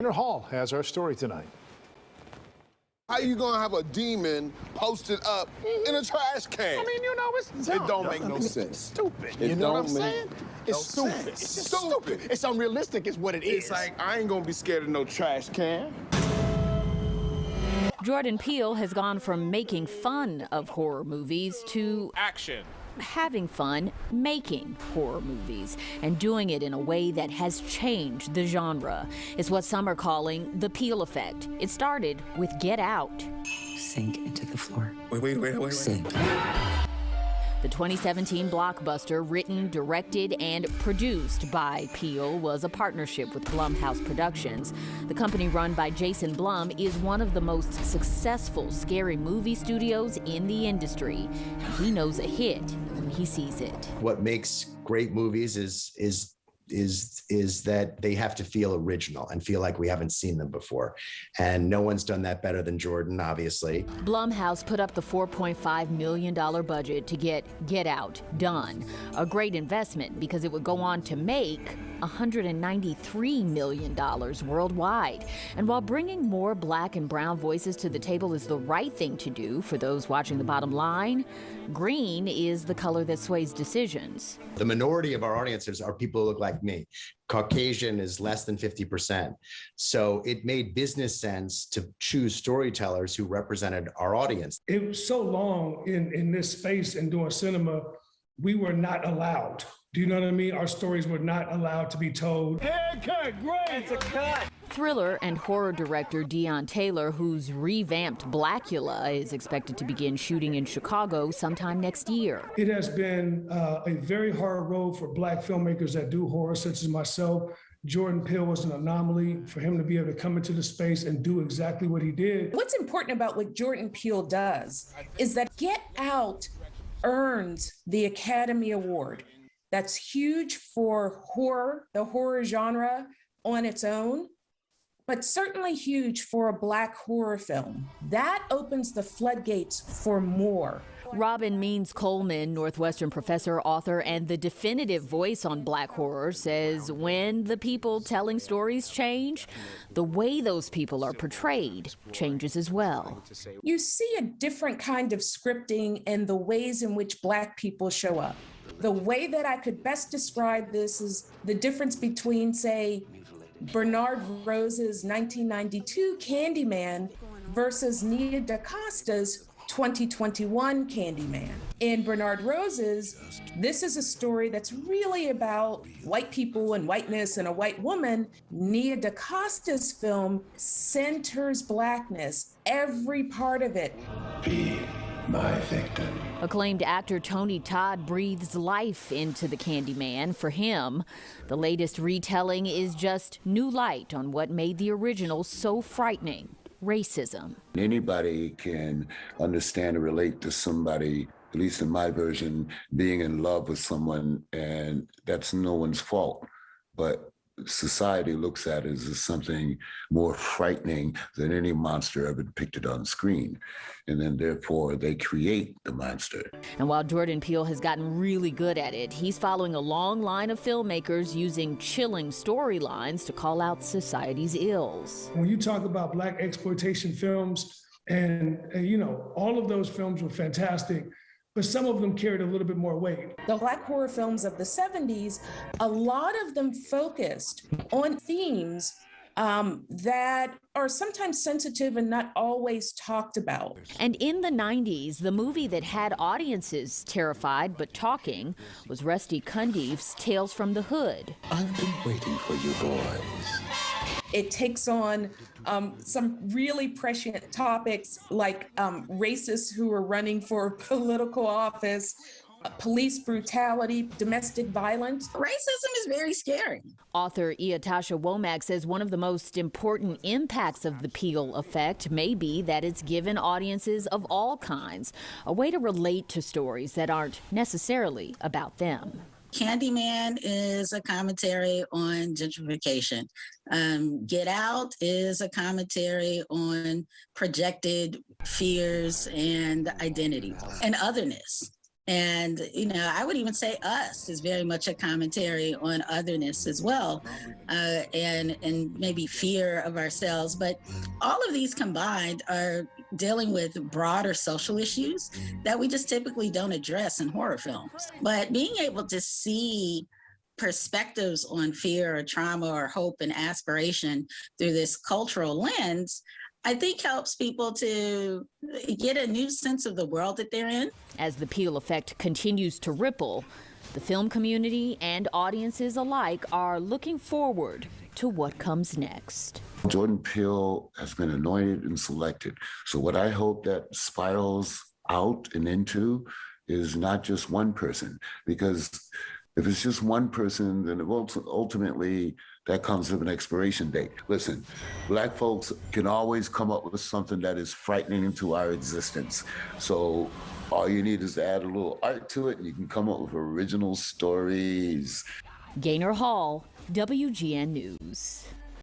Tanner Hall has our story tonight. How you gonna have a demon posted up in a trash can? I mean, you know, it's dumb. It don't make no It's sense. stupid. It You know what I'm don't make saying? It's no stupid. sense. It's just Stupid. stupid. It's unrealistic is what it is. It's like, I ain't gonna be scared of no trash can. Jordan Peele has gone from making fun of horror movies to action. Having fun making horror movies and doing it in a way that has changed the genre. It's what some are calling the Peele effect. It started with Get Out. Sink into the floor. Wait. Sink. The 2017 blockbuster, written, directed, and produced by Peele, was a partnership with Blumhouse Productions. The company run by Jason Blum is one of the most successful scary movie studios in the industry. And he knows a hit when he sees it. What makes great movies is that they have to feel original and feel like we haven't seen them before. And no one's done that better than Jordan, obviously. Blumhouse put up the $4.5 million budget to Get Out done. A great investment because it would go on to make $193 million worldwide. And while bringing more black and brown voices to the table is the right thing to do for those watching the bottom line, green is the color that sways decisions. The minority of our audiences are people who look like me. Caucasian is less than 50%. So it made business sense to choose storytellers who represented our audience. It was so long in this space and doing cinema, we were not allowed. Do you know what I mean? Our stories were not allowed to be told. Haircut, great. It's a cut. Thriller and horror director Deon Taylor, whose revamped Blackula is expected to begin shooting in Chicago sometime next year. It has been a very hard road for Black filmmakers that do horror, such as myself. Jordan Peele was an anomaly for him to be able to come into the space and do exactly what he did. What's important about what Jordan Peele does is that Get Out earns the Academy Award. That's huge for horror, the horror genre on its own, but certainly huge for a Black horror film. That opens the floodgates for more. Robin Means Coleman, Northwestern professor, author, and the definitive voice on Black horror, says when the people telling stories change, the way those people are portrayed changes as well. You see a different kind of scripting and the ways in which Black people show up. The way that I could best describe this is the difference between, say, Bernard Rose's 1992 Candyman versus Nia DaCosta's 2021 Candyman. In Bernard Rose's, this is a story that's really about white people and whiteness and a white woman. Nia DaCosta's film centers Blackness, every part of it. Be my victim. Acclaimed actor Tony Todd breathes life into the Candyman. For him, the latest retelling is just new light on what made the original so frightening: racism. Anybody can understand and relate to somebody, at least in my version, being in love with someone, and that's no one's fault. But society looks at it as something more frightening than any monster ever depicted on screen. And then therefore they create the monster. And while Jordan Peele has gotten really good at it, he's following a long line of filmmakers using chilling storylines to call out society's ills. When you talk about Black exploitation films, and you know, all of those films were fantastic, but some of them carried a little bit more weight. The Black horror films of the 70s, a lot of them focused on themes that are sometimes sensitive and not always talked about. And in the 90s, the movie that had audiences terrified but talking was Rusty Cundiff's Tales from the Hood. I've been waiting for you boys. It takes on some really prescient topics like racists who are running for political office, police brutality, domestic violence. Racism is very scary. Author Iatasha Womack says one of the most important impacts of the Peele effect may be that it's given audiences of all kinds a way to relate to stories that aren't necessarily about them. Candyman is a commentary on gentrification. Get Out is a commentary on projected fears and identity and otherness. And, I would even say Us is very much a commentary on otherness as well, and maybe fear of ourselves. But all of these combined are dealing with broader social issues that we just typically don't address in horror films. But being able to see perspectives on fear or trauma or hope and aspiration through this cultural lens, I think helps people to get a new sense of the world that they're in. As the Peele effect continues to ripple, the film community and audiences alike are looking forward to what comes next. Jordan Peele has been anointed and selected. So what I hope that spirals out and into is not just one person, because if it's just one person, then ultimately that comes with an expiration date. Listen, Black folks can always come up with something that is frightening to our existence. So all you need is to add a little art to it, and you can come up with original stories. Gaynor Hall, WGN News.